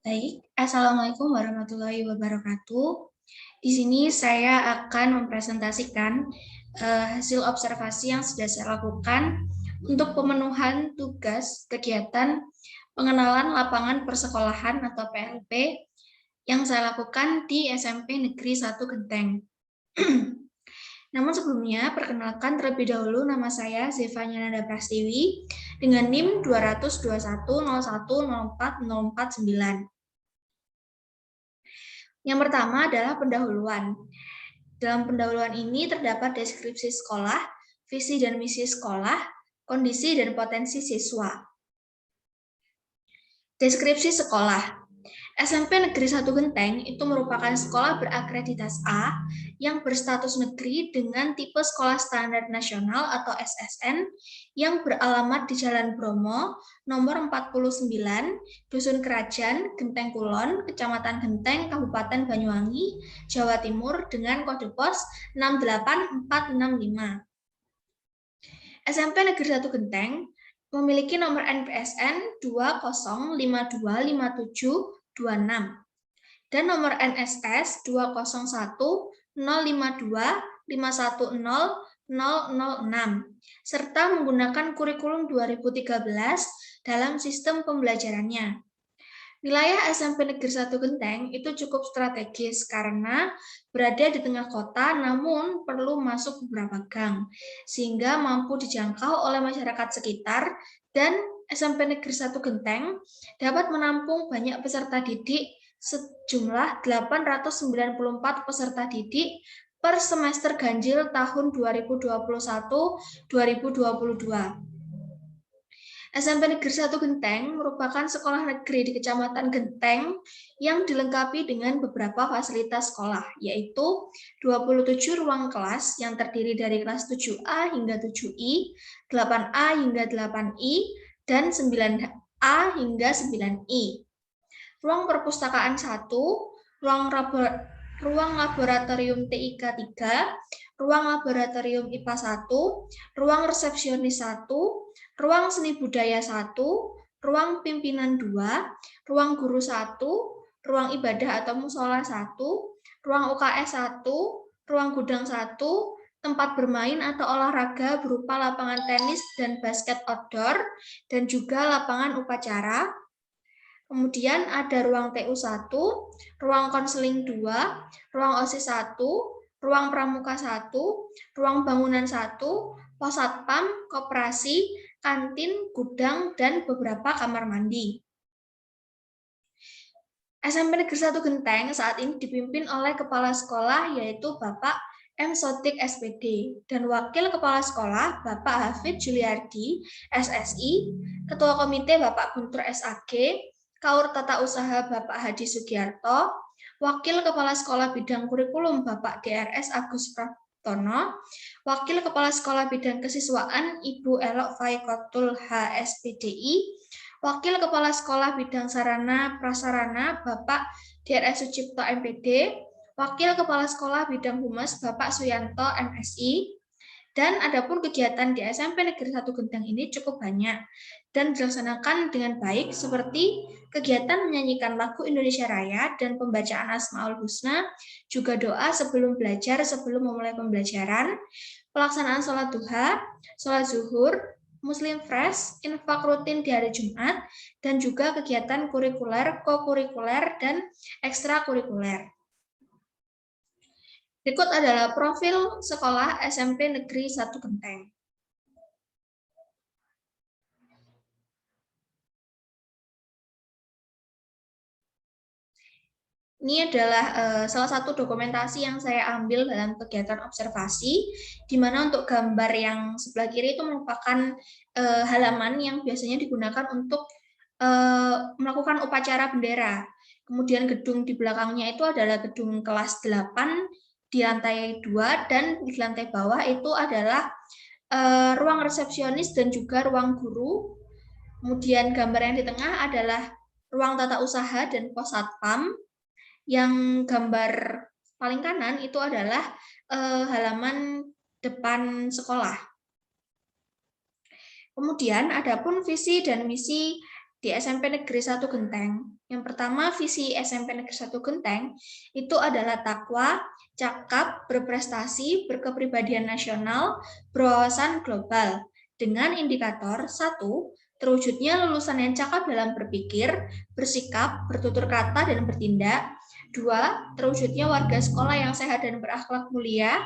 Baik, Assalamualaikum warahmatullahi wabarakatuh. Di sini saya akan mempresentasikan hasil observasi yang sudah saya lakukan untuk pemenuhan tugas kegiatan pengenalan lapangan persekolahan atau PLP yang saya lakukan di SMP Negeri 1 Genteng. Namun sebelumnya, perkenalkan terlebih dahulu nama saya Zevanya Nanda Prastiwi dengan NIM 22101040449. Yang pertama adalah pendahuluan. Dalam pendahuluan ini terdapat deskripsi sekolah, visi dan misi sekolah, kondisi dan potensi siswa. Deskripsi sekolah. SMP Negeri 1 Genteng itu merupakan sekolah berakreditasi A yang berstatus negeri dengan tipe sekolah standar nasional atau SSN yang beralamat di Jalan Bromo, nomor 49, Dusun Kerajaan, Genteng Kulon, Kecamatan Genteng, Kabupaten Banyuwangi, Jawa Timur dengan kode pos 68465. SMP Negeri 1 Genteng memiliki nomor NPSN 20525726 dan nomor NSS 2010525100006 serta menggunakan kurikulum 2013 dalam sistem pembelajarannya. Wilayah SMP Negeri 1 Genteng itu cukup strategis karena berada di tengah kota namun perlu masuk beberapa gang sehingga mampu dijangkau oleh masyarakat sekitar, dan SMP Negeri 1 Genteng dapat menampung banyak peserta didik sejumlah 894 peserta didik per semester ganjil tahun 2021-2022. SMP Negeri 1 Genteng merupakan sekolah negeri di Kecamatan Genteng yang dilengkapi dengan beberapa fasilitas sekolah, yaitu 27 ruang kelas yang terdiri dari kelas 7A hingga 7I, 8A hingga 8I, dan 9A hingga 9I. Ruang perpustakaan 1, ruang laboratorium TIK 3, ruang laboratorium IPA 1, ruang resepsionis 1, ruang seni budaya 1, ruang pimpinan 2, ruang guru 1, ruang ibadah atau musola 1, ruang UKS 1, ruang gudang 1, tempat bermain atau olahraga berupa lapangan tenis dan basket outdoor, dan juga lapangan upacara. Kemudian ada ruang TU 1, ruang konseling 2, ruang OSIS 1, ruang pramuka 1, ruang bangunan 1, pos satpam, koperasi, kantin, gudang, dan beberapa kamar mandi. SMP Negeri 1 Genteng saat ini dipimpin oleh Kepala Sekolah yaitu Bapak M. Sodik SPD, dan Wakil Kepala Sekolah Bapak Hafid Juliardi, SSI, Ketua Komite Bapak Guntur SAG, Kaur Tata Usaha Bapak Hadi Sugiarto, Wakil Kepala Sekolah Bidang Kurikulum Bapak DRS Agus Pratono, Wakil Kepala Sekolah Bidang Kesiswaan Ibu Elok Faikotul HSPDI, Wakil Kepala Sekolah Bidang Sarana Prasarana Bapak DRS Sucipto MPD, Wakil Kepala Sekolah Bidang Humas Bapak Suyanto MSI. Dan adapun kegiatan di SMP Negeri 1 Genteng ini cukup banyak dan dilaksanakan dengan baik, seperti kegiatan menyanyikan lagu Indonesia Raya dan pembacaan Asmaul Husna, juga doa sebelum belajar sebelum memulai pembelajaran, pelaksanaan sholat duha, sholat zuhur, Muslim Fresh, infak rutin di hari Jumat, dan juga kegiatan kurikuler, kokurikuler, dan ekstrakurikuler. Berikut adalah profil sekolah SMP Negeri 1 Genteng. Ini adalah salah satu dokumentasi yang saya ambil dalam kegiatan observasi, di mana untuk gambar yang sebelah kiri itu merupakan halaman yang biasanya digunakan untuk melakukan upacara bendera. Kemudian gedung di belakangnya itu adalah gedung kelas 8 di lantai 2, dan di lantai bawah itu adalah ruang resepsionis dan juga ruang guru. Kemudian gambar yang di tengah adalah ruang tata usaha dan pos satpam. Yang gambar paling kanan itu adalah halaman depan sekolah. Kemudian adapun visi dan misi di SMP Negeri 1 Genteng. Yang pertama, visi SMP Negeri 1 Genteng itu adalah takwa, cakap, berprestasi, berkepribadian nasional, berwawasan global. Dengan indikator 1, terwujudnya lulusan yang cakap dalam berpikir, bersikap, bertutur kata, dan bertindak. 2, terwujudnya warga sekolah yang sehat dan berakhlak mulia.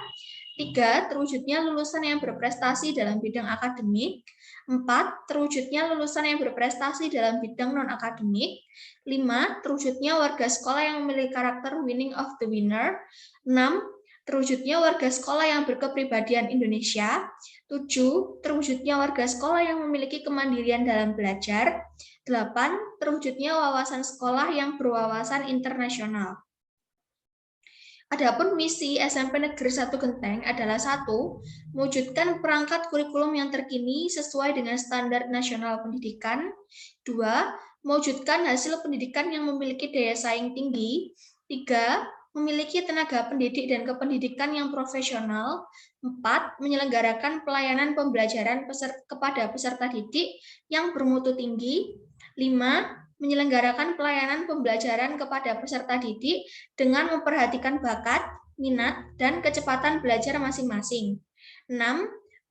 3, terwujudnya lulusan yang berprestasi dalam bidang akademik. 4, terwujudnya lulusan yang berprestasi dalam bidang non-akademik. 5, terwujudnya warga sekolah yang memiliki karakter winning of the winner. 6, terwujudnya warga sekolah yang berkepribadian Indonesia. 7, terwujudnya warga sekolah yang memiliki kemandirian dalam belajar. 8, terwujudnya wawasan sekolah yang berwawasan internasional. Adapun misi SMP Negeri 1 Genteng adalah 1, mewujudkan perangkat kurikulum yang terkini sesuai dengan standar nasional pendidikan. 2, mewujudkan hasil pendidikan yang memiliki daya saing tinggi. 3, memiliki tenaga pendidik dan kependidikan yang profesional. 4, menyelenggarakan pelayanan pembelajaran kepada peserta didik yang bermutu tinggi. 5, menyelenggarakan pelayanan pembelajaran kepada peserta didik dengan memperhatikan bakat, minat, dan kecepatan belajar masing-masing. 6.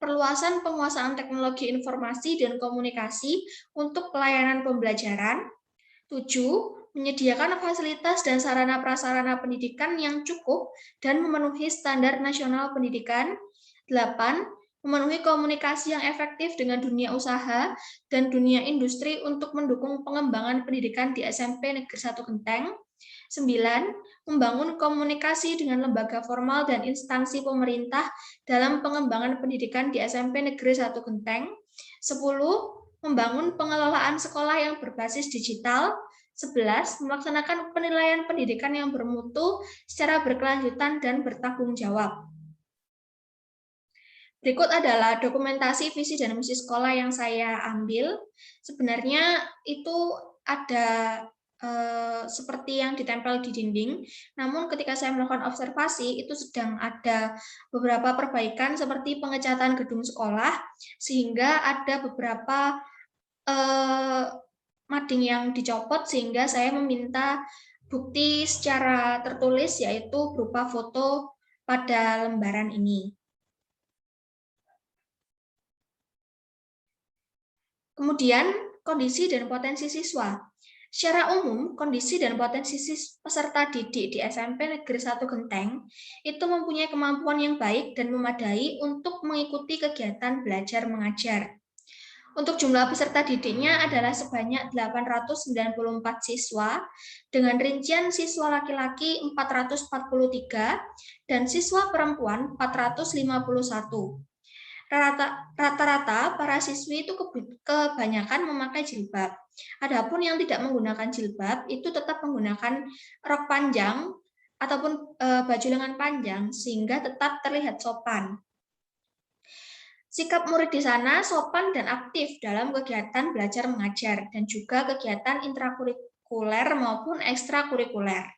Perluasan penguasaan teknologi informasi dan komunikasi untuk pelayanan pembelajaran. 7. Menyediakan fasilitas dan sarana prasarana pendidikan yang cukup dan memenuhi standar nasional pendidikan. 8. Memenuhi komunikasi yang efektif dengan dunia usaha dan dunia industri untuk mendukung pengembangan pendidikan di SMP Negeri 1 Genteng. 9. Membangun komunikasi dengan lembaga formal dan instansi pemerintah dalam pengembangan pendidikan di SMP Negeri 1 Genteng. 10. Membangun pengelolaan sekolah yang berbasis digital. 11. Melaksanakan penilaian pendidikan yang bermutu secara berkelanjutan dan bertanggung jawab. Berikut adalah dokumentasi visi dan misi sekolah yang saya ambil. Sebenarnya itu ada seperti yang ditempel di dinding, namun ketika saya melakukan observasi, itu sedang ada beberapa perbaikan seperti pengecatan gedung sekolah, sehingga ada beberapa mading yang dicopot, sehingga saya meminta bukti secara tertulis, yaitu berupa foto pada lembaran ini. Kemudian, kondisi dan potensi siswa. Secara umum, kondisi dan potensi peserta didik di SMP Negeri 1 Genteng itu mempunyai kemampuan yang baik dan memadai untuk mengikuti kegiatan belajar mengajar. Untuk jumlah peserta didiknya adalah sebanyak 894 siswa, dengan rincian siswa laki-laki 443 dan siswa perempuan 451. Rata-rata para siswi itu kebanyakan memakai jilbab. Adapun yang tidak menggunakan jilbab itu tetap menggunakan rok panjang ataupun baju lengan panjang sehingga tetap terlihat sopan. Sikap murid di sana sopan dan aktif dalam kegiatan belajar mengajar dan juga kegiatan intrakurikuler maupun ekstrakurikuler.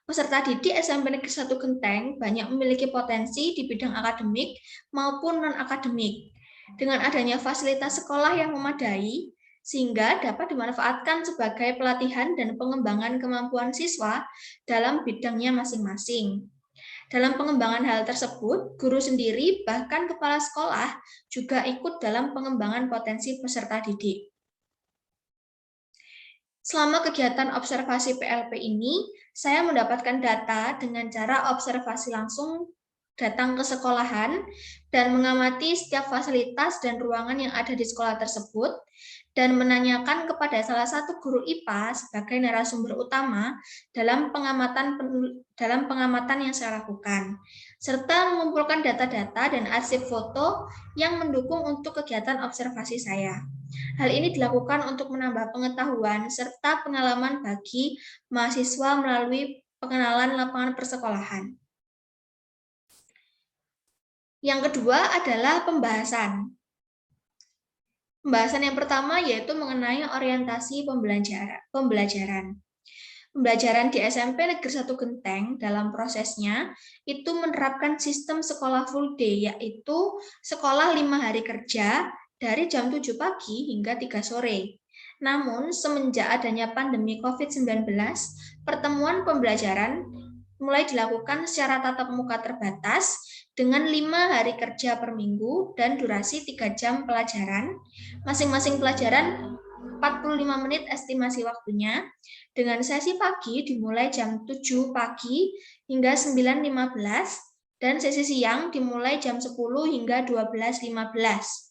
Peserta didik SMP Negeri 1 Genteng banyak memiliki potensi di bidang akademik maupun non-akademik. Dengan adanya fasilitas sekolah yang memadai, sehingga dapat dimanfaatkan sebagai pelatihan dan pengembangan kemampuan siswa dalam bidangnya masing-masing. Dalam pengembangan hal tersebut, guru sendiri bahkan kepala sekolah juga ikut dalam pengembangan potensi peserta didik. Selama kegiatan observasi PLP ini, saya mendapatkan data dengan cara observasi langsung datang ke sekolahan dan mengamati setiap fasilitas dan ruangan yang ada di sekolah tersebut dan menanyakan kepada salah satu guru IPA sebagai narasumber utama dalam pengamatan yang saya lakukan, serta mengumpulkan data-data dan arsip foto yang mendukung untuk kegiatan observasi saya. Hal ini dilakukan untuk menambah pengetahuan serta pengalaman bagi mahasiswa melalui pengenalan lapangan persekolahan. Yang kedua adalah pembahasan. Pembahasan yang pertama yaitu mengenai orientasi pembelajaran. Pembelajaran di SMP Negeri 1 Genteng dalam prosesnya itu menerapkan sistem sekolah full day, yaitu sekolah 5 hari kerja dari jam 7 pagi hingga 3 sore. Namun, semenjak adanya pandemi COVID-19, pertemuan pembelajaran mulai dilakukan secara tatap muka terbatas dengan 5 hari kerja per minggu dan durasi 3 jam pelajaran. Masing-masing pelajaran 45 menit estimasi waktunya, dengan sesi pagi dimulai jam 7 pagi hingga 9.15 dan sesi siang dimulai jam 10 hingga 12.15.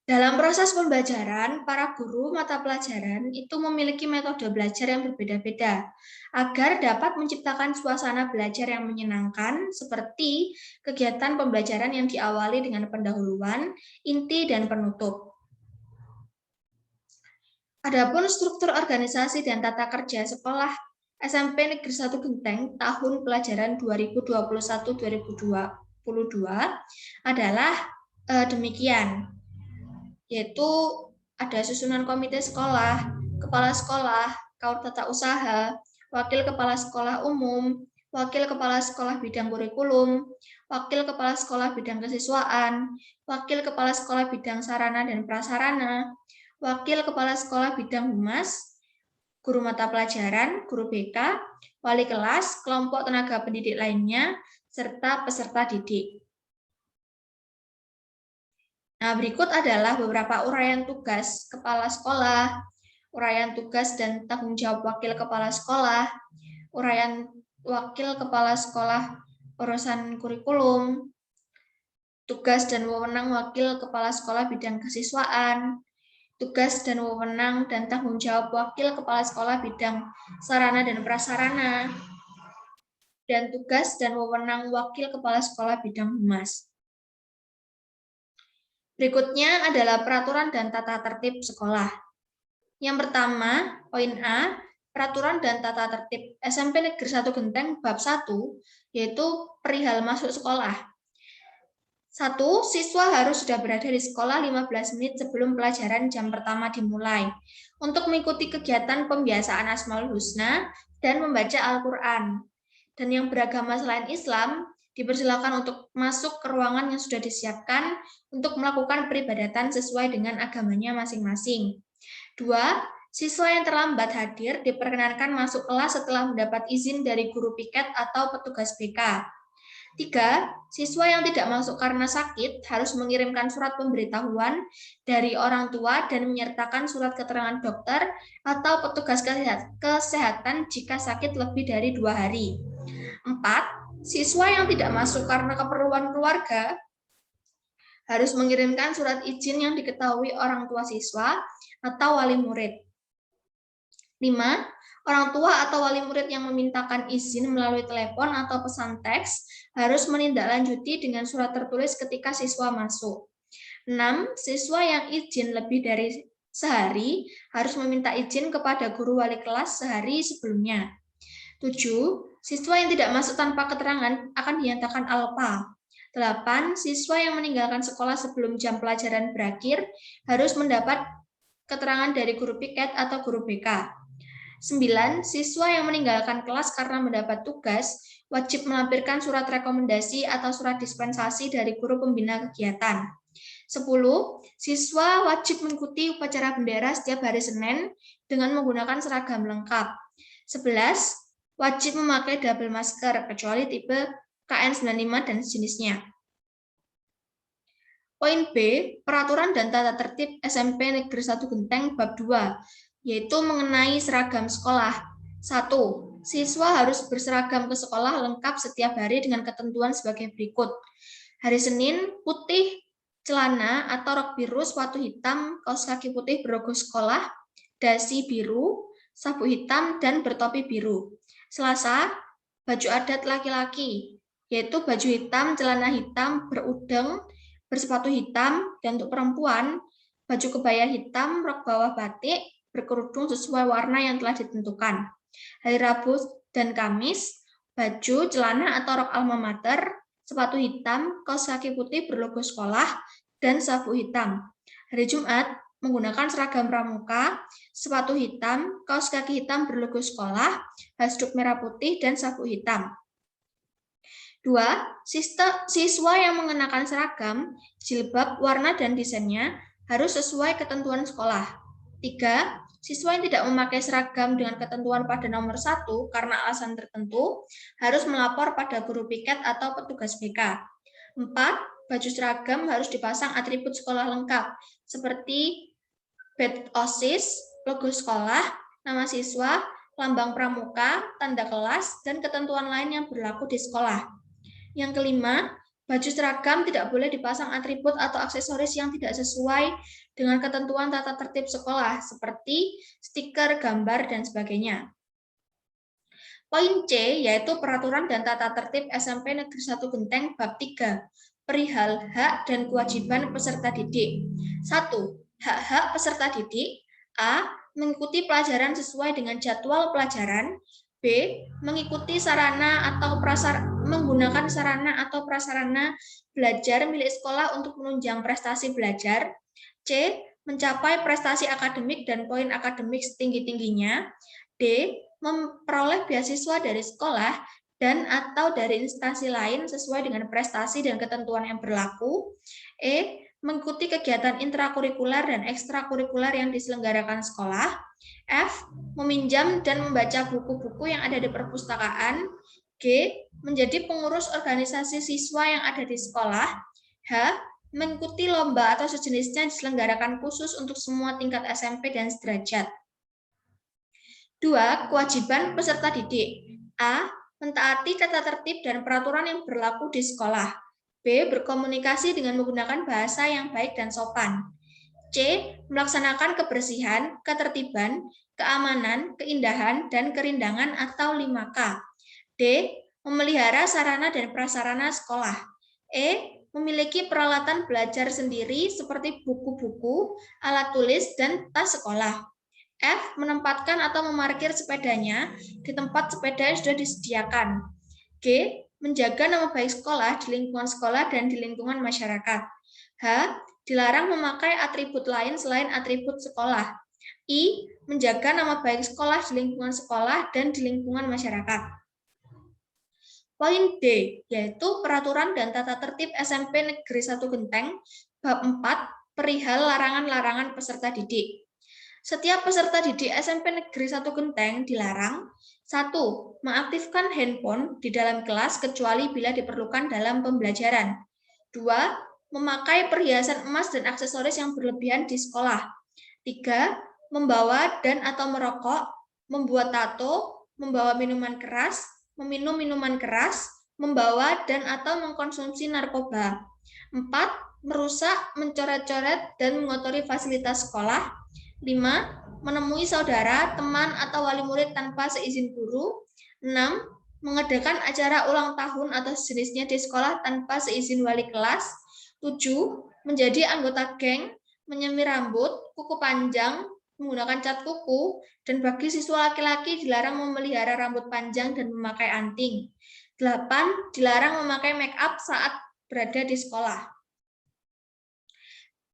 Dalam proses pembelajaran, para guru mata pelajaran itu memiliki metode belajar yang berbeda-beda agar dapat menciptakan suasana belajar yang menyenangkan seperti kegiatan pembelajaran yang diawali dengan pendahuluan, inti, dan penutup. Adapun struktur organisasi dan tata kerja sekolah SMP Negeri 1 Genteng tahun pelajaran 2021-2022 adalah demikian, yaitu ada susunan komite sekolah, kepala sekolah, kaur tata usaha, wakil kepala sekolah umum, wakil kepala sekolah bidang kurikulum, wakil kepala sekolah bidang kesiswaan, wakil kepala sekolah bidang sarana dan prasarana, wakil kepala sekolah bidang humas, guru mata pelajaran, guru BK, wali kelas, kelompok tenaga pendidik lainnya, serta peserta didik. Nah, berikut adalah beberapa uraian tugas kepala sekolah, uraian tugas dan tanggung jawab wakil kepala sekolah, uraian wakil kepala sekolah urusan kurikulum, tugas dan wewenang wakil kepala sekolah bidang kesiswaan, tugas dan wewenang dan tanggung jawab wakil kepala sekolah bidang sarana dan prasarana, dan tugas dan wewenang wakil kepala sekolah bidang humas. Berikutnya adalah peraturan dan tata tertib sekolah. Yang pertama, poin A, peraturan dan tata tertib SMP Negeri 1 Genteng bab 1, yaitu perihal masuk sekolah. 1. Siswa harus sudah berada di sekolah 15 menit sebelum pelajaran jam pertama dimulai untuk mengikuti kegiatan pembiasaan Asmaul Husna dan membaca Al-Quran. Dan yang beragama selain Islam dipersilakan untuk masuk ke ruangan yang sudah disiapkan untuk melakukan peribadatan sesuai dengan agamanya masing-masing. 2. Siswa yang terlambat hadir diperkenankan masuk kelas setelah mendapat izin dari guru piket atau petugas BK. 3. Siswa yang tidak masuk karena sakit harus mengirimkan surat pemberitahuan dari orang tua dan menyertakan surat keterangan dokter atau petugas kesehatan jika sakit lebih dari 2 hari. 4. Siswa yang tidak masuk karena keperluan keluarga harus mengirimkan surat izin yang diketahui orang tua siswa atau wali murid. 5. Orang tua atau wali murid yang memintakan izin melalui telepon atau pesan teks harus menindaklanjuti dengan surat tertulis ketika siswa masuk. 6. Siswa yang izin lebih dari sehari harus meminta izin kepada guru wali kelas sehari sebelumnya. 7. Siswa yang tidak masuk tanpa keterangan akan dinyatakan alpa. 8. Siswa yang meninggalkan sekolah sebelum jam pelajaran berakhir harus mendapat keterangan dari guru piket atau guru BK. 9. Siswa yang meninggalkan kelas karena mendapat tugas wajib melampirkan surat rekomendasi atau surat dispensasi dari guru pembina kegiatan. 10. Siswa wajib mengikuti upacara bendera setiap hari Senin dengan menggunakan seragam lengkap. 11. Wajib memakai double masker, kecuali tipe KN95 dan sejenisnya. Poin B, peraturan dan tata tertib SMP Negeri 1 Genteng bab 2, yaitu mengenai seragam sekolah. 1. Siswa harus berseragam ke sekolah lengkap setiap hari dengan ketentuan sebagai berikut. Hari Senin, putih celana atau rok biru, sepatu hitam, kaos kaki putih berlogo sekolah, dasi biru, sabuk hitam, dan bertopi biru. Selasa, baju adat laki-laki, yaitu baju hitam, celana hitam, berudeng, bersepatu hitam, dan untuk perempuan, baju kebaya hitam, rok bawah batik, berkerudung sesuai warna yang telah ditentukan. Hari Rabu dan Kamis, baju, celana atau rok alma mater, sepatu hitam, kaos kaki putih berlogo sekolah, dan sabuk hitam. Hari Jumat, menggunakan seragam pramuka, sepatu hitam, kaos kaki hitam berlogo sekolah, hasduk merah putih, dan sabuk hitam. 2. Siswa yang mengenakan seragam, jilbab, warna dan desainnya harus sesuai ketentuan sekolah. 3. Siswa yang tidak memakai seragam dengan ketentuan pada nomor 1 karena alasan tertentu harus melapor pada guru piket atau petugas BK. 4. Baju seragam harus dipasang atribut sekolah lengkap seperti badge OSIS, logo sekolah, nama siswa, lambang pramuka, tanda kelas, dan ketentuan lain yang berlaku di sekolah. Yang kelima, baju seragam tidak boleh dipasang atribut atau aksesoris yang tidak sesuai dengan ketentuan tata tertib sekolah, seperti stiker, gambar, dan sebagainya. Poin C, yaitu Peraturan dan Tata Tertib SMP Negeri 1 Genteng Bab 3, perihal hak dan kewajiban peserta didik. 1. Hak-hak peserta didik. A. Mengikuti pelajaran sesuai dengan jadwal pelajaran. B. Mengikuti menggunakan sarana atau prasarana belajar milik sekolah untuk menunjang prestasi belajar. C. Mencapai prestasi akademik dan poin akademik setinggi-tingginya. D. Memperoleh beasiswa dari sekolah dan atau dari instansi lain sesuai dengan prestasi dan ketentuan yang berlaku. E. Mengikuti kegiatan intrakurikuler dan ekstrakurikuler yang diselenggarakan sekolah. F. Meminjam dan membaca buku-buku yang ada di perpustakaan. G. Menjadi pengurus organisasi siswa yang ada di sekolah. H. Mengikuti lomba atau sejenisnya yang diselenggarakan khusus untuk semua tingkat SMP dan sederajat. 2. Kewajiban peserta didik. A. Mentaati tata tertib dan peraturan yang berlaku di sekolah. B. Berkomunikasi dengan menggunakan bahasa yang baik dan sopan. C. Melaksanakan kebersihan, ketertiban, keamanan, keindahan, dan kerindangan atau 5K. D. Memelihara sarana dan prasarana sekolah. E. Memiliki peralatan belajar sendiri seperti buku-buku, alat tulis, dan tas sekolah. F. Menempatkan atau memarkir sepedanya di tempat sepeda yang sudah disediakan. G. Menjaga nama baik sekolah di lingkungan sekolah dan di lingkungan masyarakat. H. Dilarang memakai atribut lain selain atribut sekolah. I. Menjaga nama baik sekolah di lingkungan sekolah dan di lingkungan masyarakat. Poin D, yaitu Peraturan dan Tata Tertib SMP Negeri 1 Genteng, Bab 4, perihal larangan-larangan peserta didik. Setiap peserta didik SMP Negeri 1 Genteng dilarang 1. Mengaktifkan handphone di dalam kelas kecuali bila diperlukan dalam pembelajaran. 2. Memakai perhiasan emas dan aksesoris yang berlebihan di sekolah. 3. Membawa dan atau merokok, membuat tato, membawa minuman keras, meminum minuman keras, membawa dan atau mengkonsumsi narkoba. 4. Merusak, mencoret-coret, dan mengotori fasilitas sekolah. 5. Menemui saudara, teman, atau wali murid tanpa seizin guru. 6. Mengadakan acara ulang tahun atau sejenisnya di sekolah tanpa seizin wali kelas. 7. Menjadi anggota geng, menyemir rambut, kuku panjang, menggunakan cat kuku, dan bagi siswa laki-laki dilarang memelihara rambut panjang dan memakai anting. 8. Dilarang memakai make up saat berada di sekolah.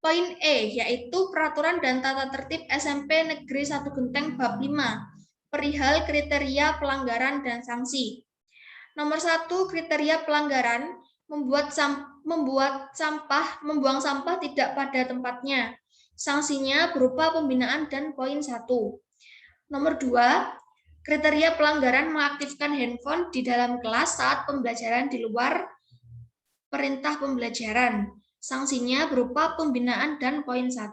Poin E, yaitu Peraturan dan Tata Tertib SMP Negeri 1 Genteng Bab 5, perihal kriteria pelanggaran dan sanksi. Nomor 1, kriteria pelanggaran, membuang sampah tidak pada tempatnya. Sanksinya berupa pembinaan dan poin 1. Nomor 2, kriteria pelanggaran mengaktifkan handphone di dalam kelas saat pembelajaran di luar perintah pembelajaran. Sanksinya berupa pembinaan dan poin 1.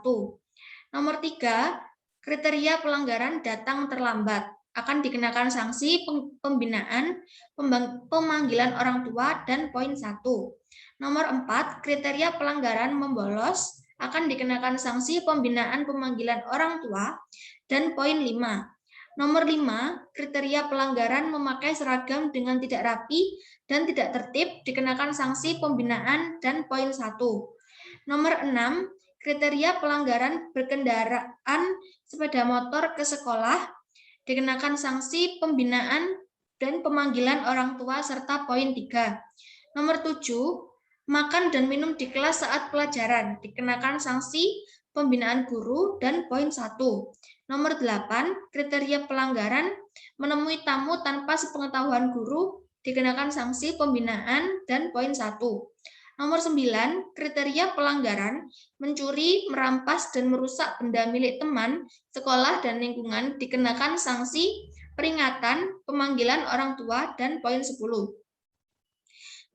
Nomor 3, kriteria pelanggaran datang terlambat. Akan dikenakan sanksi pembinaan, pemanggilan orang tua, dan poin 1. Nomor 4, kriteria pelanggaran membolos. Akan dikenakan sanksi pembinaan, pemanggilan orang tua, dan poin 5. Nomor 5, kriteria pelanggaran memakai seragam dengan tidak rapi dan tidak tertib dikenakan sanksi pembinaan dan poin 1. Nomor 6, kriteria pelanggaran berkendaraan sepeda motor ke sekolah dikenakan sanksi pembinaan dan pemanggilan orang tua serta poin 3. Nomor 7, makan dan minum di kelas saat pelajaran dikenakan sanksi pembinaan guru dan poin 1. Nomor 8, kriteria pelanggaran menemui tamu tanpa sepengetahuan guru dikenakan sanksi pembinaan dan poin 1. Nomor 9, kriteria pelanggaran mencuri, merampas, dan merusak benda milik teman, sekolah, dan lingkungan dikenakan sanksi peringatan, pemanggilan orang tua, dan poin 10.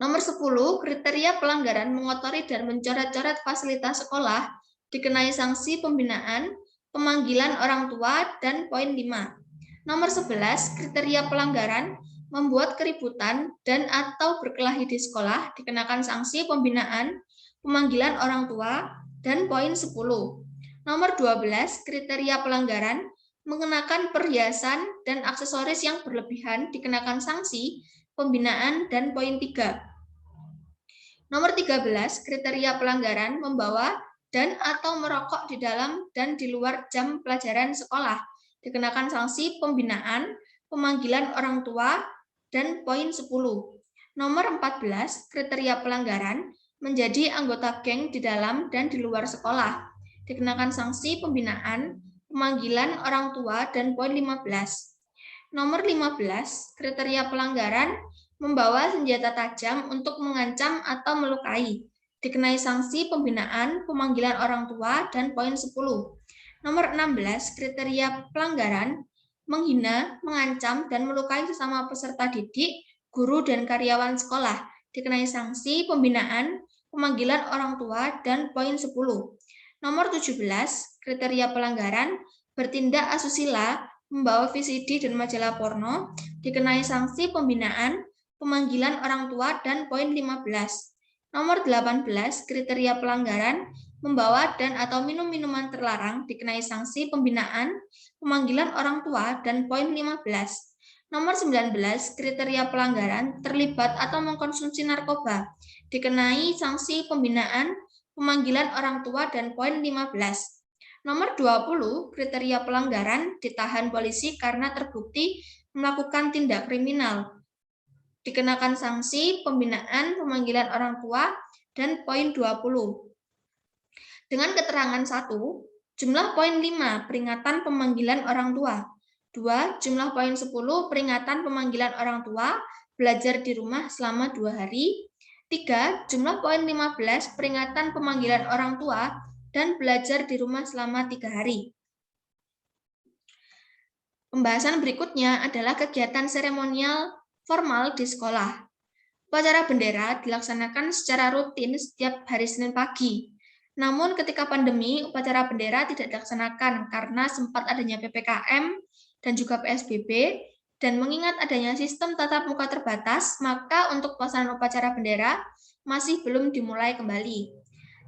Nomor 10, kriteria pelanggaran mengotori dan mencoret-coret fasilitas sekolah dikenai sanksi pembinaan, pemanggilan orang tua, dan poin 5. Nomor 11, kriteria pelanggaran membuat keributan dan atau berkelahi di sekolah dikenakan sanksi pembinaan, pemanggilan orang tua, dan poin 10. Nomor 12, kriteria pelanggaran mengenakan perhiasan dan aksesoris yang berlebihan dikenakan sanksi pembinaan dan poin 3. Nomor 13, kriteria pelanggaran membawa dan atau merokok di dalam dan di luar jam pelajaran sekolah dikenakan sanksi pembinaan, pemanggilan orang tua, dan poin 10. Nomor 14, kriteria pelanggaran menjadi anggota geng di dalam dan di luar sekolah dikenakan sanksi pembinaan, pemanggilan orang tua, dan poin 15. Nomor 15, kriteria pelanggaran membawa senjata tajam untuk mengancam atau melukai dikenai sanksi pembinaan, pemanggilan orang tua, dan poin 10. Nomor 16, kriteria pelanggaran menghina, mengancam, dan melukai sesama peserta didik, guru, dan karyawan sekolah dikenai sanksi pembinaan, pemanggilan orang tua, dan poin 10. Nomor 17, kriteria pelanggaran bertindak asusila, membawa VCD dan majalah porno dikenai sanksi pembinaan, pemanggilan orang tua, dan poin 15. Nomor 18, kriteria pelanggaran membawa dan atau minum minuman terlarang dikenai sanksi pembinaan, pemanggilan orang tua, dan poin 15. Nomor 19, kriteria pelanggaran terlibat atau mengkonsumsi narkoba dikenai sanksi pembinaan, pemanggilan orang tua, dan poin 15. Nomor 20, kriteria pelanggaran ditahan polisi karena terbukti melakukan tindak kriminal dikenakan sanksi pembinaan, pemanggilan orang tua, dan poin 20. Dengan keterangan 1, jumlah poin 5, peringatan pemanggilan orang tua. 2, jumlah poin 10, peringatan pemanggilan orang tua, belajar di rumah selama 2 hari. 3, jumlah poin 15, peringatan pemanggilan orang tua, dan belajar di rumah selama 3 hari. Pembahasan berikutnya adalah kegiatan seremonial formal di sekolah. Upacara bendera dilaksanakan secara rutin setiap hari Senin pagi. Namun ketika pandemi, upacara bendera tidak dilaksanakan karena sempat adanya PPKM dan juga PSBB, dan mengingat adanya sistem tatap muka terbatas, maka untuk pelaksanaan upacara bendera masih belum dimulai kembali.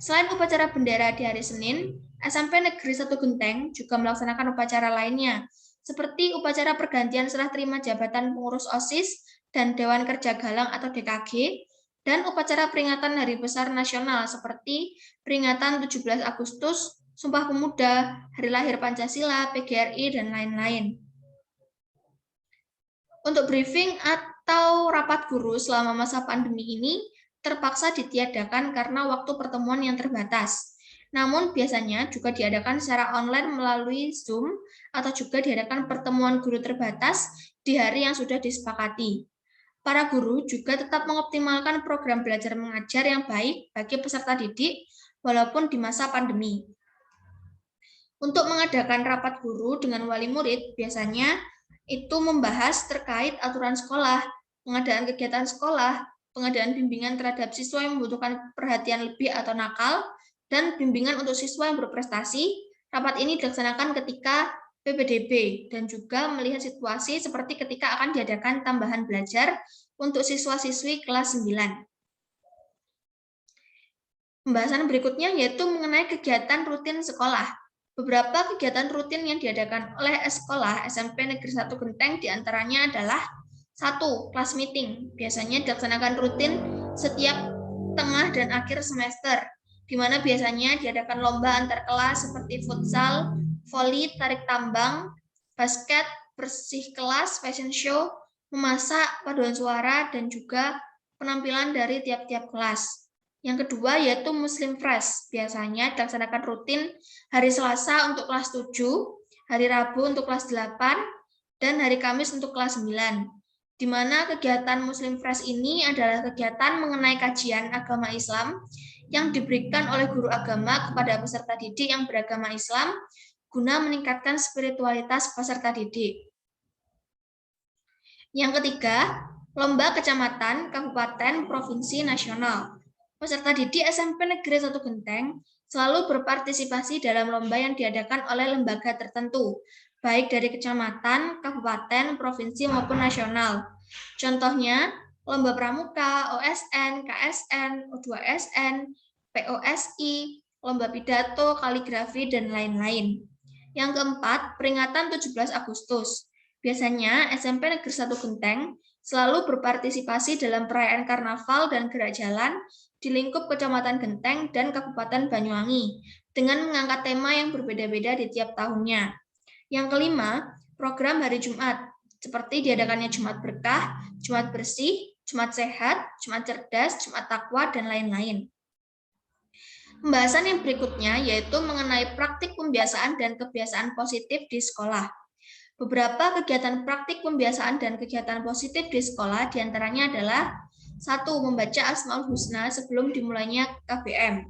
Selain upacara bendera di hari Senin, SMP Negeri 1 Genteng juga melaksanakan upacara lainnya, seperti upacara pergantian serah terima jabatan pengurus OSIS dan Dewan Kerja Galang atau DKG, dan upacara peringatan Hari Besar Nasional seperti peringatan 17 Agustus, Sumpah Pemuda, Hari Lahir Pancasila, PGRI, dan lain-lain. Untuk briefing atau rapat guru selama masa pandemi ini terpaksa ditiadakan karena waktu pertemuan yang terbatas. Namun biasanya juga diadakan secara online melalui Zoom atau juga diadakan pertemuan guru terbatas di hari yang sudah disepakati. Para guru juga tetap mengoptimalkan program belajar mengajar yang baik bagi peserta didik walaupun di masa pandemi. Untuk mengadakan rapat guru dengan wali murid, biasanya itu membahas terkait aturan sekolah, pengadaan kegiatan sekolah, pengadaan bimbingan terhadap siswa yang membutuhkan perhatian lebih atau nakal, dan bimbingan untuk siswa yang berprestasi. Rapat ini dilaksanakan ketika PPDB dan juga melihat situasi seperti ketika akan diadakan tambahan belajar untuk siswa-siswi kelas 9. Pembahasan berikutnya yaitu mengenai kegiatan rutin sekolah. Beberapa kegiatan rutin yang diadakan oleh sekolah SMP Negeri 1 Genteng diantaranya adalah 1. Kelas meeting. Biasanya dilaksanakan rutin setiap tengah dan akhir semester, di mana biasanya diadakan lomba antar kelas seperti futsal, voli, tarik tambang, basket, bersih kelas, fashion show, memasak, paduan suara, dan juga penampilan dari tiap-tiap kelas. Yang kedua yaitu Muslim Fresh. Biasanya dilaksanakan rutin hari Selasa untuk kelas 7, hari Rabu untuk kelas 8, dan hari Kamis untuk kelas 9. di mana kegiatan Muslim Fresh ini adalah kegiatan mengenai kajian agama Islam yang diberikan oleh guru agama kepada peserta didik yang beragama Islam guna meningkatkan spiritualitas peserta didik. Yang ketiga, lomba kecamatan, kabupaten, provinsi, nasional. Peserta didik SMP Negeri 1 Genteng selalu berpartisipasi dalam lomba yang diadakan oleh lembaga tertentu, baik dari kecamatan, kabupaten, provinsi, maupun nasional. Contohnya, lomba pramuka, OSN, KSN, O2SN, POSI, lomba pidato, kaligrafi, dan lain-lain. Yang keempat, peringatan 17 Agustus. Biasanya SMP Negeri 1 Genteng selalu berpartisipasi dalam perayaan karnaval dan gerak jalan di lingkup Kecamatan Genteng dan Kabupaten Banyuwangi dengan mengangkat tema yang berbeda-beda di tiap tahunnya. Yang kelima, program hari Jumat seperti diadakannya Jumat Berkah, Jumat Bersih, Jumat Sehat, Jumat Cerdas, Jumat Takwa, dan lain-lain. Pembahasan yang berikutnya yaitu mengenai praktik pembiasaan dan kebiasaan positif di sekolah. Beberapa kegiatan praktik pembiasaan dan kegiatan positif di sekolah diantaranya adalah 1. Membaca Asmaul Husna sebelum dimulainya KBM.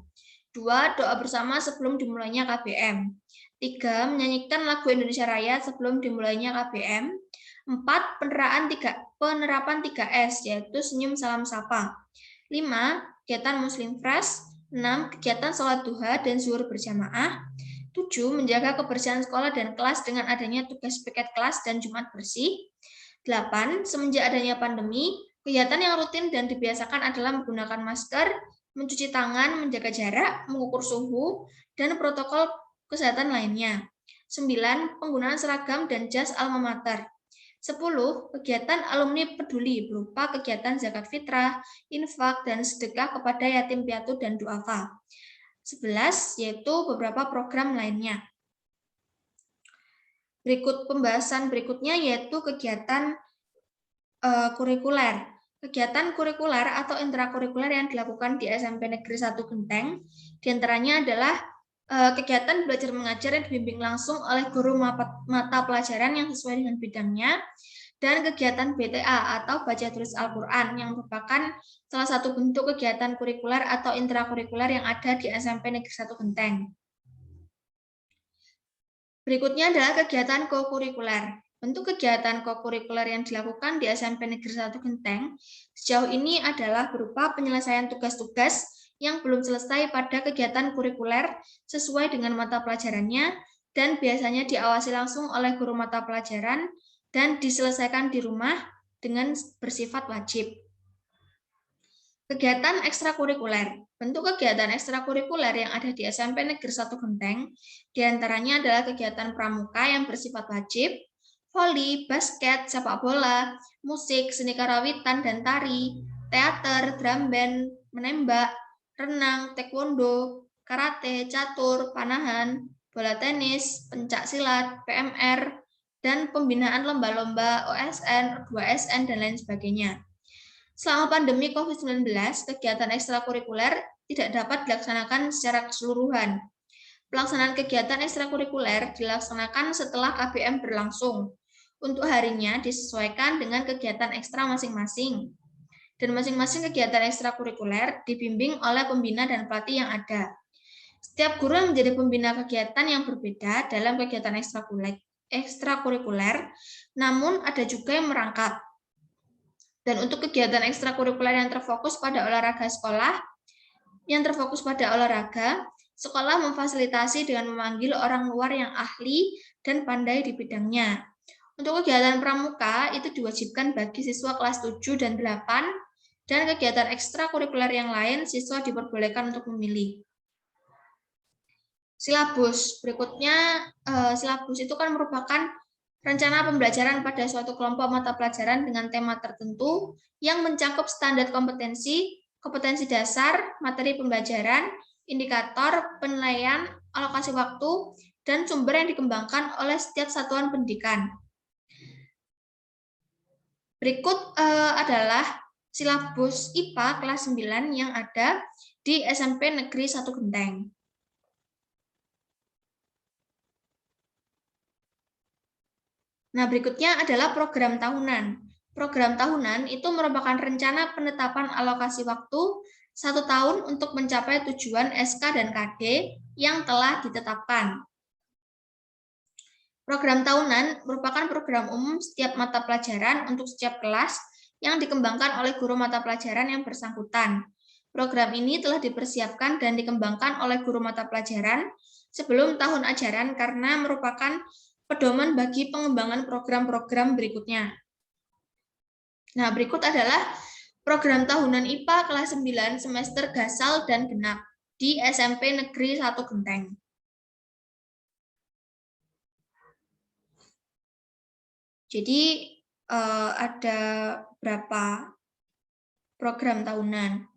2. Doa bersama sebelum dimulainya KBM. 3. Menyanyikan lagu Indonesia Raya sebelum dimulainya KBM. 4. Penerapan 3S, yaitu senyum, salam, sapa. 5. Kegiatan Muslim Fresh. 6. Kegiatan sholat duha dan zuhur berjamaah. 7. Menjaga kebersihan sekolah dan kelas dengan adanya tugas piket kelas dan Jumat bersih. 8. Semenjak adanya pandemi, kegiatan yang rutin dan dibiasakan adalah menggunakan masker, mencuci tangan, menjaga jarak, mengukur suhu, dan protokol kesehatan lainnya. 9. Penggunaan seragam dan jas alma mater. 10. Kegiatan alumni peduli berupa kegiatan zakat fitrah, infak, dan sedekah kepada yatim piatu dan duafa. 11. Yaitu beberapa program lainnya. Berikut pembahasan berikutnya yaitu kegiatan kurikuler. Kegiatan kurikuler atau intrakurikuler yang dilakukan di SMP Negeri 1 Genteng diantaranya adalah kegiatan belajar mengajar yang dibimbing langsung oleh guru mata pelajaran yang sesuai dengan bidangnya, dan kegiatan BTA atau baca tulis Al-Quran yang merupakan salah satu bentuk kegiatan kurikuler atau intrakurikuler yang ada di SMP Negeri 1 Genteng. Berikutnya adalah kegiatan kokurikuler. Bentuk kegiatan kokurikuler yang dilakukan di SMP Negeri 1 Genteng sejauh ini adalah berupa penyelesaian tugas-tugas yang belum selesai pada kegiatan kurikuler sesuai dengan mata pelajarannya dan biasanya diawasi langsung oleh guru mata pelajaran dan diselesaikan di rumah dengan bersifat wajib. Kegiatan ekstrakurikuler. Bentuk kegiatan ekstrakurikuler yang ada di SMP Negeri 1 Genteng diantaranya adalah kegiatan pramuka yang bersifat wajib, voli, basket, sepak bola, musik, seni karawitan dan tari, teater, drum band, menembak, renang, taekwondo, karate, catur, panahan, bola tenis, pencak silat, PMR, dan pembinaan lomba-lomba OSN, O2SN, dan lain sebagainya. Selama pandemi COVID-19, kegiatan ekstrakurikuler tidak dapat dilaksanakan secara keseluruhan. Pelaksanaan kegiatan ekstrakurikuler dilaksanakan setelah KBM berlangsung. Untuk harinya disesuaikan dengan kegiatan ekstra masing-masing. Dan masing-masing kegiatan ekstrakurikuler dibimbing oleh pembina dan pelatih yang ada. Setiap guru yang menjadi pembina kegiatan yang berbeda dalam kegiatan ekstrakurikuler, namun ada juga yang merangkap. Dan untuk kegiatan ekstrakurikuler yang terfokus pada olahraga sekolah, sekolah memfasilitasi dengan memanggil orang luar yang ahli dan pandai di bidangnya. Untuk kegiatan pramuka, itu diwajibkan bagi siswa kelas 7 dan 8, dan kegiatan ekstrakurikuler yang lain, siswa diperbolehkan untuk memilih. Silabus. Berikutnya, silabus itu kan merupakan rencana pembelajaran pada suatu kelompok mata pelajaran dengan tema tertentu yang mencakup standar kompetensi, kompetensi dasar, materi pembelajaran, indikator, penilaian, alokasi waktu, dan sumber yang dikembangkan oleh setiap satuan pendidikan. Berikut adalah silabus IPA kelas 9 yang ada di SMP Negeri 1 Genteng. Nah, berikutnya adalah program tahunan. Program tahunan itu merupakan rencana penetapan alokasi waktu 1 tahun untuk mencapai tujuan SK dan KD yang telah ditetapkan. Program tahunan merupakan program umum setiap mata pelajaran untuk setiap kelas yang dikembangkan oleh guru mata pelajaran yang bersangkutan. Program ini telah dipersiapkan dan dikembangkan oleh guru mata pelajaran sebelum tahun ajaran karena merupakan pedoman bagi pengembangan program-program berikutnya. Nah, berikut adalah program tahunan IPA kelas 9 semester Gasal dan Genap di SMP Negeri 1 Genteng. Jadi ada berapa program tahunan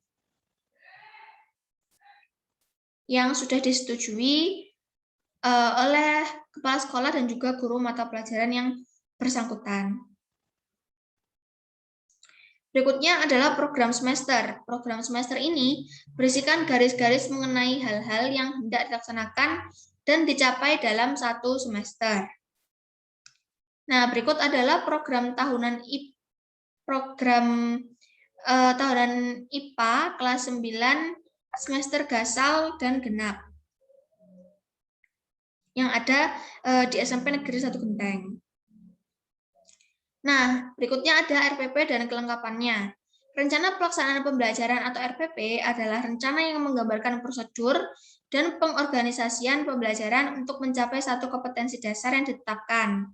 yang sudah disetujui oleh kepala sekolah dan juga guru mata pelajaran yang bersangkutan. Berikutnya adalah program semester. Program semester ini berisikan garis-garis mengenai hal-hal yang hendak dilaksanakan dan dicapai dalam satu semester. Nah, berikut adalah program tahunan IPA kelas 9 semester Gasal dan Genap yang ada di SMP Negeri 1 Genteng. Nah, berikutnya ada RPP dan kelengkapannya. Rencana pelaksanaan pembelajaran atau RPP adalah rencana yang menggambarkan prosedur dan pengorganisasian pembelajaran untuk mencapai satu kompetensi dasar yang ditetapkan.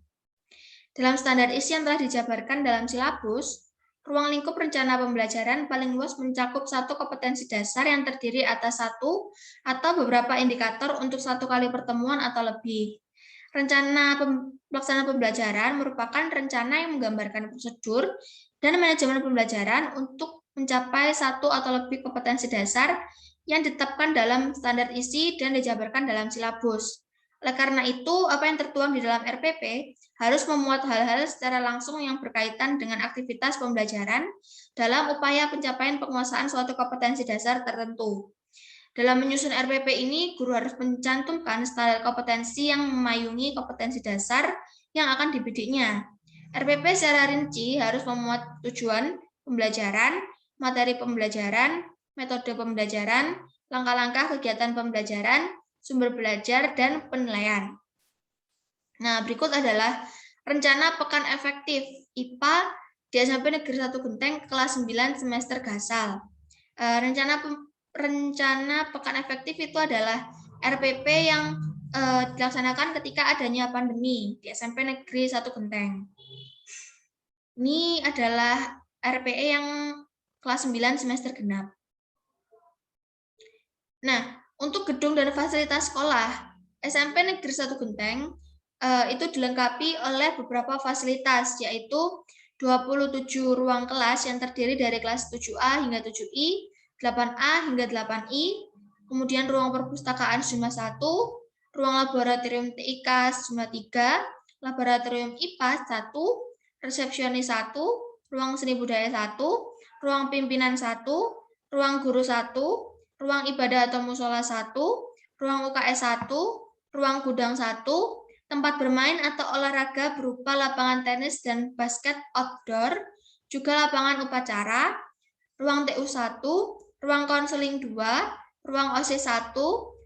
Dalam standar isi yang telah dijabarkan dalam silabus, ruang lingkup rencana pembelajaran paling luas mencakup satu kompetensi dasar yang terdiri atas satu atau beberapa indikator untuk satu kali pertemuan atau lebih. Rencana pelaksanaan pembelajaran merupakan rencana yang menggambarkan prosedur dan manajemen pembelajaran untuk mencapai satu atau lebih kompetensi dasar yang ditetapkan dalam standar isi dan dijabarkan dalam silabus. Oleh karena itu, apa yang tertuang di dalam RPP harus memuat hal-hal secara langsung yang berkaitan dengan aktivitas pembelajaran dalam upaya pencapaian penguasaan suatu kompetensi dasar tertentu. Dalam menyusun RPP ini, guru harus mencantumkan standar kompetensi yang memayungi kompetensi dasar yang akan dibidiknya. RPP secara rinci harus memuat tujuan pembelajaran, materi pembelajaran, metode pembelajaran, langkah-langkah kegiatan pembelajaran, sumber belajar, dan penilaian. Nah, berikut adalah rencana pekan efektif IPA di SMP Negeri 1 Genteng kelas 9 semester Gasal. Rencana pekan efektif itu adalah RPP yang dilaksanakan ketika adanya pandemi di SMP Negeri 1 Genteng. Ini adalah RPE yang kelas 9 semester genap. Nah, untuk gedung dan fasilitas sekolah, SMP Negeri 1 Genteng itu dilengkapi oleh beberapa fasilitas, yaitu 27 ruang kelas yang terdiri dari kelas 7A hingga 7I, 8A hingga 8I, kemudian ruang perpustakaan sejumlah 1, ruang laboratorium TIK sejumlah 3, laboratorium IPA 1, resepsionis 1, ruang seni budaya 1, ruang pimpinan 1, ruang guru 1, ruang ibadah atau musola 1, ruang UKS 1, ruang gudang 1, tempat bermain atau olahraga berupa lapangan tenis dan basket outdoor, juga lapangan upacara, ruang TU 1, ruang konseling 2, ruang OSIS 1,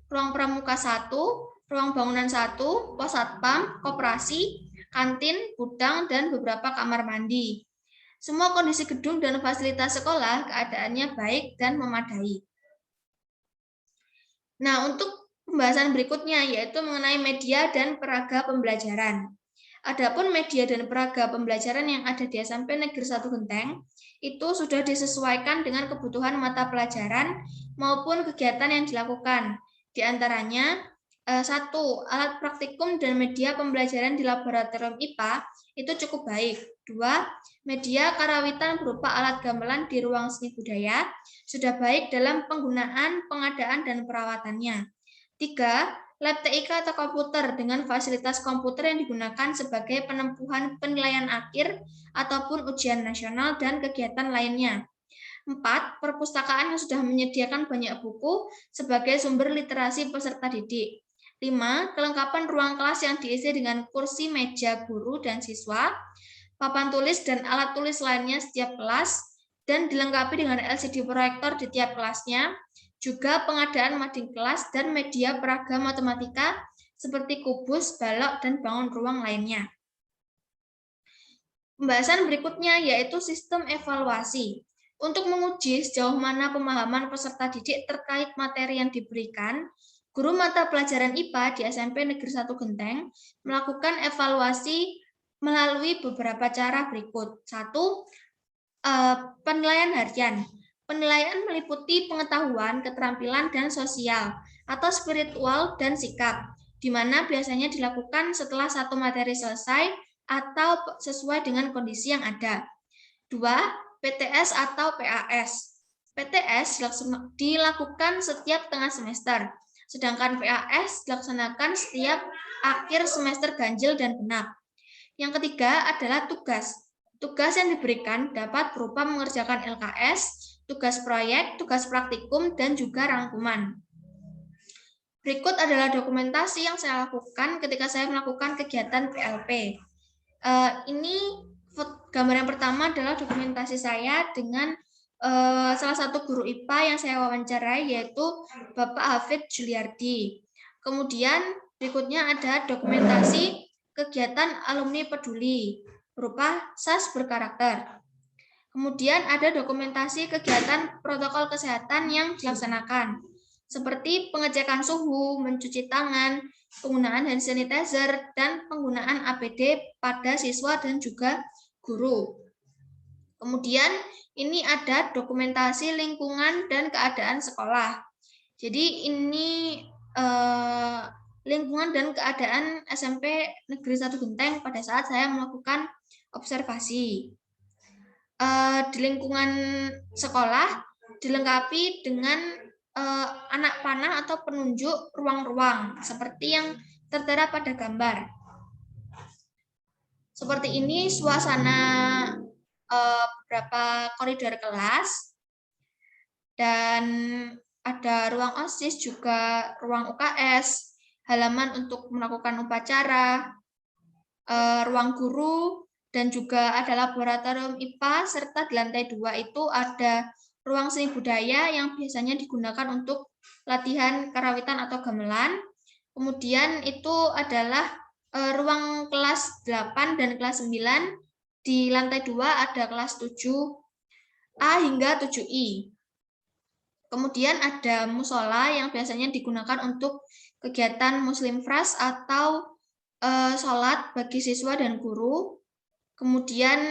ruang pramuka 1, ruang bangunan 1, pos satpam, koperasi, kantin, gudang, dan beberapa kamar mandi. Semua kondisi gedung dan fasilitas sekolah keadaannya baik dan memadai. Nah, untuk pembahasan berikutnya yaitu mengenai media dan peraga pembelajaran. Adapun media dan peraga pembelajaran yang ada di SMP Negeri 1 Genteng itu sudah disesuaikan dengan kebutuhan mata pelajaran maupun kegiatan yang dilakukan. Di antaranya, 1. Alat praktikum dan media pembelajaran di laboratorium IPA itu cukup baik. 2. Media karawitan berupa alat gamelan di ruang seni budaya sudah baik dalam penggunaan, pengadaan, dan perawatannya. 3. Lab TIK atau komputer dengan fasilitas komputer yang digunakan sebagai penempuhan penilaian akhir ataupun ujian nasional dan kegiatan lainnya. 4. Perpustakaan yang sudah menyediakan banyak buku sebagai sumber literasi peserta didik. 5. Kelengkapan ruang kelas yang diisi dengan kursi meja guru dan siswa. papan tulis dan alat tulis lainnya setiap kelas, dan dilengkapi dengan LCD proyektor di tiap kelasnya, juga pengadaan mading kelas dan media peraga matematika seperti kubus, balok, dan bangun ruang lainnya. Pembahasan berikutnya yaitu sistem evaluasi. Untuk menguji sejauh mana pemahaman peserta didik terkait materi yang diberikan, guru mata pelajaran IPA di SMP Negeri 1 Genteng melakukan evaluasi melalui beberapa cara berikut. 1. Penilaian harian. Penilaian meliputi pengetahuan, keterampilan, dan sosial, atau spiritual dan sikap, di mana biasanya dilakukan setelah satu materi selesai atau sesuai dengan kondisi yang ada. 2. PTS atau PAS. PTS dilakukan setiap tengah semester, sedangkan PAS dilaksanakan setiap akhir semester ganjil dan genap. Yang ketiga adalah tugas. Tugas yang diberikan dapat berupa mengerjakan LKS, tugas proyek, tugas praktikum, dan juga rangkuman. Berikut adalah dokumentasi yang saya lakukan ketika saya melakukan kegiatan PLP. Ini gambar yang pertama adalah dokumentasi saya dengan salah satu guru IPA yang saya wawancarai, yaitu Bapak Hafid Juliardi. Kemudian berikutnya ada dokumentasi kegiatan alumni peduli berupa SAS berkarakter. Kemudian ada dokumentasi kegiatan protokol kesehatan yang dilaksanakan, seperti pengecekan suhu, mencuci tangan, penggunaan hand sanitizer, dan penggunaan APD pada siswa dan juga guru. Kemudian ini ada dokumentasi lingkungan dan keadaan sekolah. Jadi ini lingkungan dan keadaan SMP Negeri 1 Genteng pada saat saya melakukan observasi. Di lingkungan sekolah dilengkapi dengan anak panah atau penunjuk ruang-ruang seperti yang tertera pada gambar. Seperti ini suasana beberapa koridor kelas, dan ada ruang OSIS, juga ruang UKS, halaman untuk melakukan upacara, ruang guru, dan juga ada laboratorium IPA, serta di lantai 2 itu ada ruang seni budaya yang biasanya digunakan untuk latihan karawitan atau gamelan. Kemudian itu adalah ruang kelas 8 dan kelas 9. Di lantai 2 ada kelas 7A hingga 7I. Kemudian ada musola yang biasanya digunakan untuk kegiatan Muslim Fras atau sholat bagi siswa dan guru. Kemudian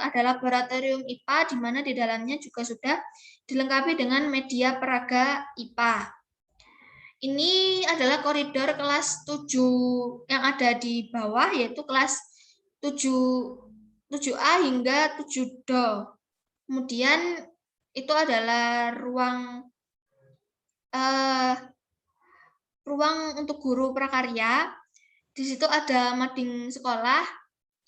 ada laboratorium IPA di mana di dalamnya juga sudah dilengkapi dengan media peraga IPA. Ini adalah koridor kelas 7 yang ada di bawah, yaitu kelas 7A hingga 7Do. Kemudian itu adalah ruang untuk guru prakarya. Di situ ada mading sekolah.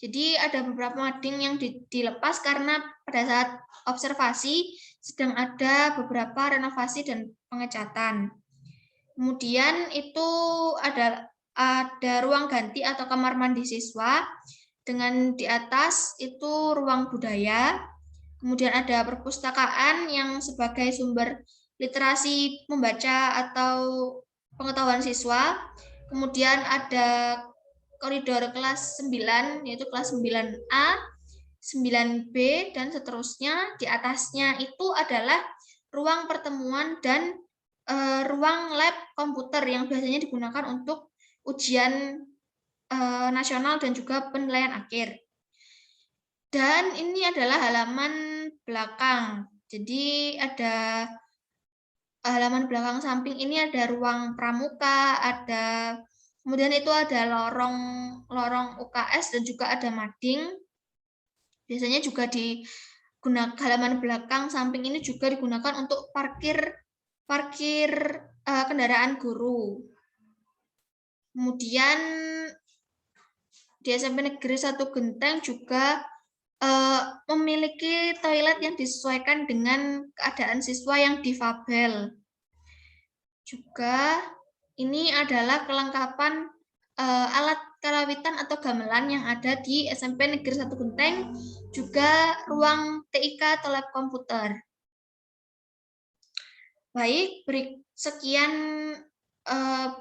Jadi ada beberapa mading yang dilepas karena pada saat observasi sedang ada beberapa renovasi dan pengecatan. Kemudian itu ada ruang ganti atau kamar mandi siswa, dengan di atas itu ruang budaya. Kemudian ada perpustakaan yang sebagai sumber literasi membaca atau pengetahuan siswa. Kemudian ada koridor kelas 9, yaitu kelas 9A, 9B, dan seterusnya. Di atasnya itu adalah ruang pertemuan dan ruang lab komputer yang biasanya digunakan untuk ujian nasional dan juga penilaian akhir. Dan ini adalah halaman belakang. Jadi ada halaman belakang samping ini ada ruang pramuka, kemudian itu ada lorong UKS dan juga ada mading. Biasanya juga digunakan halaman belakang samping ini juga digunakan untuk parkir kendaraan guru. Kemudian di SMP Negeri 1 Genteng juga memiliki toilet yang disesuaikan dengan keadaan siswa yang difabel. Juga ini adalah kelengkapan alat karawitan atau gamelan yang ada di SMP Negeri 1 Genteng, juga ruang TIK atau lab komputer. Baik, sekian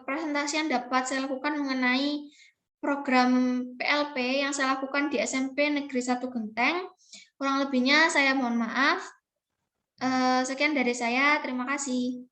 presentasi yang dapat saya lakukan mengenai program PLP yang saya lakukan di SMP Negeri 1 Genteng. Kurang lebihnya saya mohon maaf. Sekian dari saya, terima kasih.